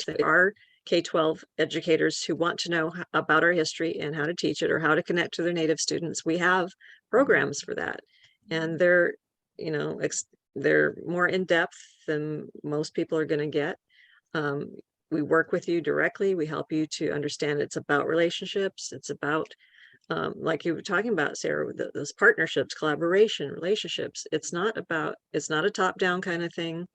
There are K-12 educators who want to know about our history and how to teach it or how to connect to their Native students. We have programs for that, and they're they're more in depth than most people are going to get. We work with you directly. We help you to understand it's about relationships. It's about like you were talking about, Sarah, those partnerships, collaboration, relationships. It's not a top-down kind of thing.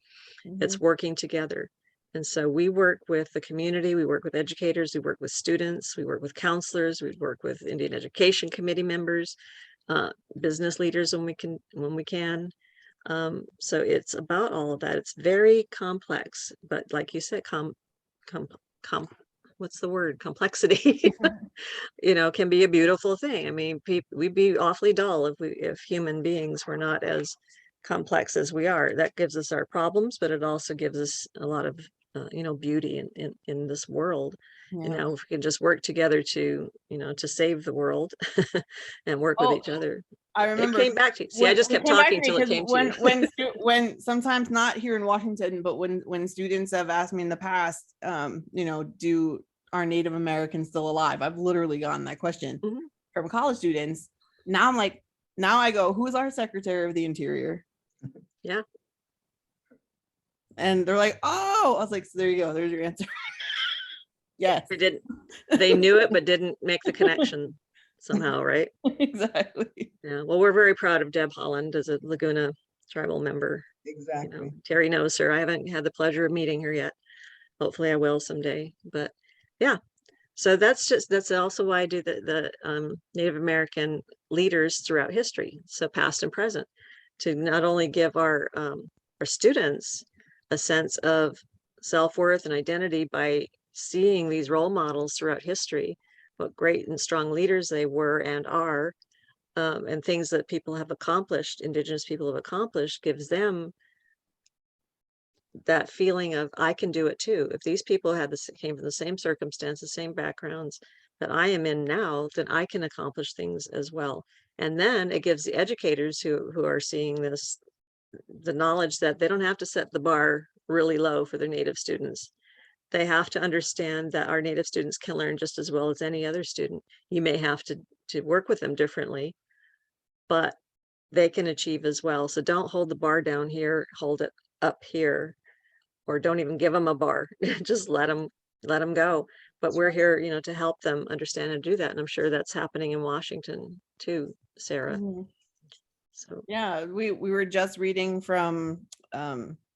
Mm-hmm. It's working together. And so we work with the community, we work with educators, we work with students, we work with counselors, we work with Indian Education Committee members, business leaders when we can. So it's about all of that. It's very complex, but like you said, what's the word? Complexity, can be a beautiful thing. I mean, we'd be awfully dull if human beings were not as complex as we are. That gives us our problems, but it also gives us a lot of, beauty in this world. Yeah. If we can just work together to, to save the world and work with Oh, each other. I It remember came back to you. See, I just it kept came back talking to me till it because came to you. when sometimes not here in Washington, but when students have asked me in the past, do are Native Americans still alive? I've literally gotten that question Mhm. from college students. Now I'm like, now I go, who's our Secretary of the Interior? Yeah. And they're like, oh, I was like, so there you go, there's your answer. Yes. They knew it, but didn't make the connection somehow, right? Exactly. Yeah. Well, we're very proud of Deb Holland as a Laguna tribal member. Exactly. Terry knows her. I haven't had the pleasure of meeting her yet. Hopefully I will someday. But yeah, so that's also why I do the Native American leaders throughout history, so past and present, to not only give our students a sense of self-worth and identity by seeing these role models throughout history, what great and strong leaders they were and are, and things that people have accomplished, Indigenous people have accomplished, gives them that feeling of I can do it too. If these people came from the same circumstances, same backgrounds that I am in now, then I can accomplish things as well. And then it gives the educators who are seeing this the knowledge that they don't have to set the bar really low for their Native students. They have to understand that our Native students can learn just as well as any other student. You may have to work with them differently, but they can achieve as well. So don't hold the bar down here, hold it up here, or don't even give them a bar. Just let them go. But we're here, to help them understand and do that. And I'm sure that's happening in Washington too, Sarah. Mhm. So Yeah, we were just reading from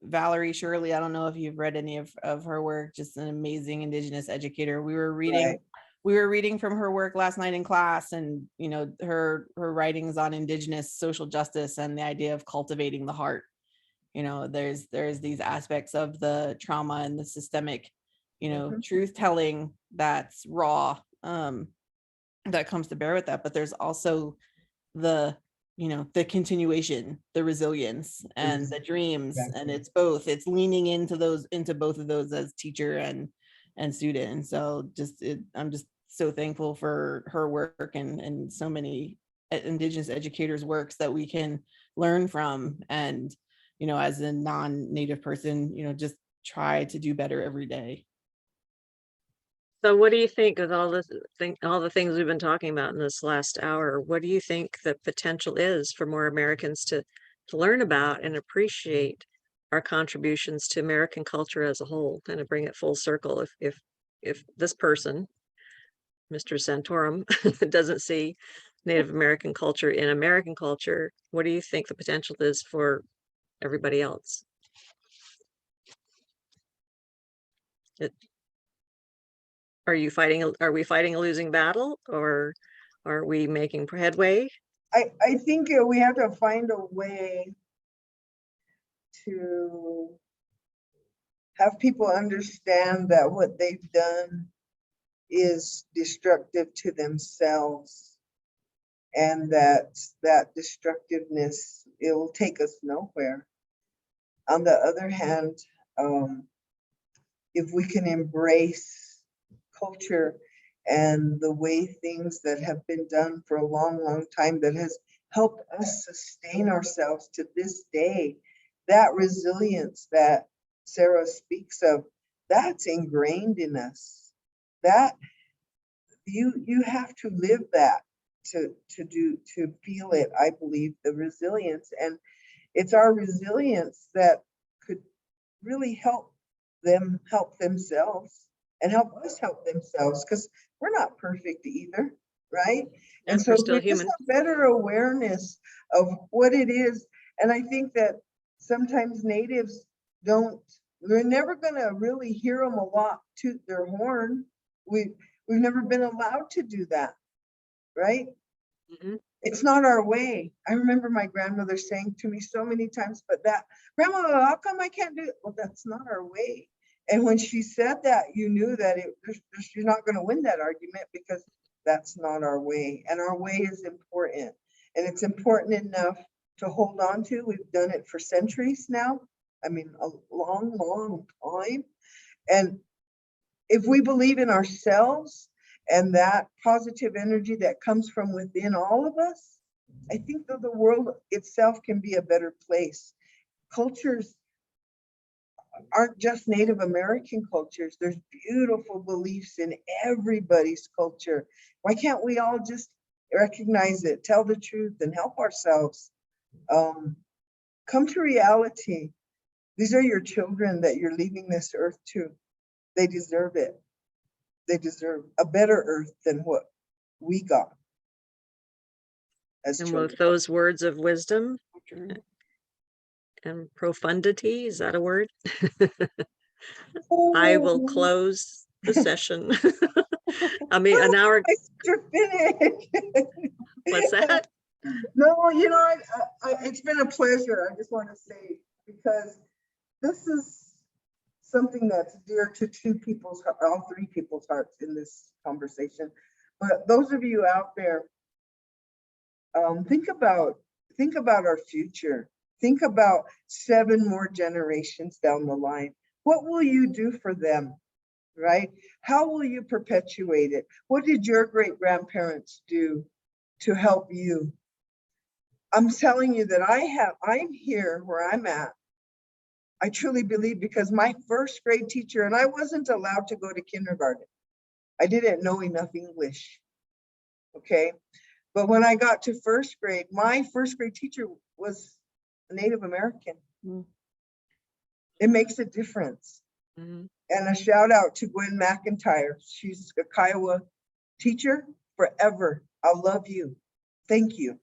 Valerie Shirley. I don't know if you've read any of her work, just an amazing Indigenous educator. We were reading from her work last night in class, and her writings on Indigenous social justice and the idea of cultivating the heart. There's these aspects of the trauma and the systemic, truth telling that's raw, that comes to bear with that, but there's also the the continuation, the resilience, and the dreams. And it's both, it's leaning into both of those as teacher and student. And so I'm just so thankful for her work and so many Indigenous educators' works that we can learn from. And as a non-Native person, just try to do better every day. So what do you think of all the things we've been talking about in this last hour? What do you think the potential is for more Americans to learn about and appreciate our contributions to American culture as a whole, kind of bring it full circle? If this person, Mr. Santorum, doesn't see Native American culture in American culture, what do you think the potential is for everybody else? Are we fighting a losing battle, or are we making headway? I think we have to find a way to have people understand that what they've done is destructive to themselves, and that destructiveness, it will take us nowhere. On the other hand, if we can embrace culture and the way things that have been done for a long time that has helped us sustain ourselves to this day, that resilience that Sarah speaks of, that's ingrained in us. That you have to live that to feel it. I believe the resilience, and it's our resilience that could really help them help themselves and help us help themselves, because we're not perfect either, right? And so We're still there's just human. a better awareness of what it is. And I think that sometimes natives we're never going to really hear them a lot toot their horn. We've never been allowed to do that, right? Mhm. It's not our way. I remember my grandmother saying to me so many times, but that, Grandma, how come I can't do it? Well, that's not our way. And when she said that, you knew that you're not going to win that argument, because that's not our way. And our way is important. And it's important enough to hold on to. We've done it for centuries now. I mean, a long, long time. And if we believe in ourselves and that positive energy that comes from within all of us, I think that the world itself can be a better place. Cultures aren't just Native American cultures. There's beautiful beliefs in everybody's culture. Why can't we all just recognize it, tell the truth, and help ourselves? Come to reality. These are your children that you're leaving this earth to. They deserve it. They deserve a better earth than what we got as And children. with those words of wisdom and profundity, is that a word? I will close the session. I mean, an hour. You're finished. What's that? No, you know, it's been a pleasure. I just want to say, because this is something that's dear to all three people's hearts in this conversation. But those of you out there, think about our future. Think about 7 more generations down the line. What will you do for them, right? How will you perpetuate it? What did your great-grandparents do to help you? I'm telling you that I'm here where I'm at. I truly believe, because my first grade teacher, and I wasn't allowed to go to kindergarten. I didn't know enough English, okay? But when I got to first grade, my first grade teacher was a Native American. Mm. It makes a difference. Mhm. And a shout out to Gwen McIntyre. She's a Kiowa teacher forever. I love you. Thank you.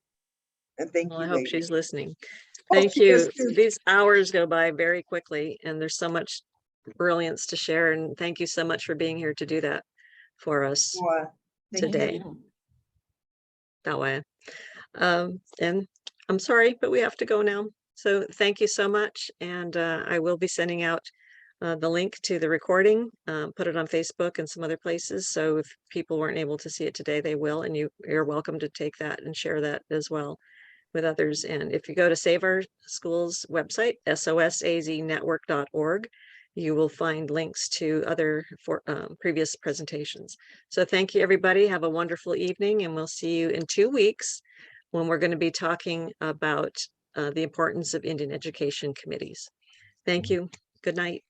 And thank Well, you, I hope lady. she's listening. Oh, Thank she is you. too. These hours go by very quickly, and there's so much brilliance to share. And thank you so much for being here to do that for us Wow. Thank today. you. That way. And I'm sorry, but we have to go now. So thank you so much. And I will be sending out the link to the recording, put it on Facebook and some other places. So if people weren't able to see it today, they will. And you're welcome to take that and share that as well with others. And if you go to Save Our Schools website, sosaznetwork.org, you will find links to other previous presentations. So thank you, everybody. Have a wonderful evening, and we'll see you in 2 weeks when we're going to be talking about the importance of Indian education committees. Thank you. Good night.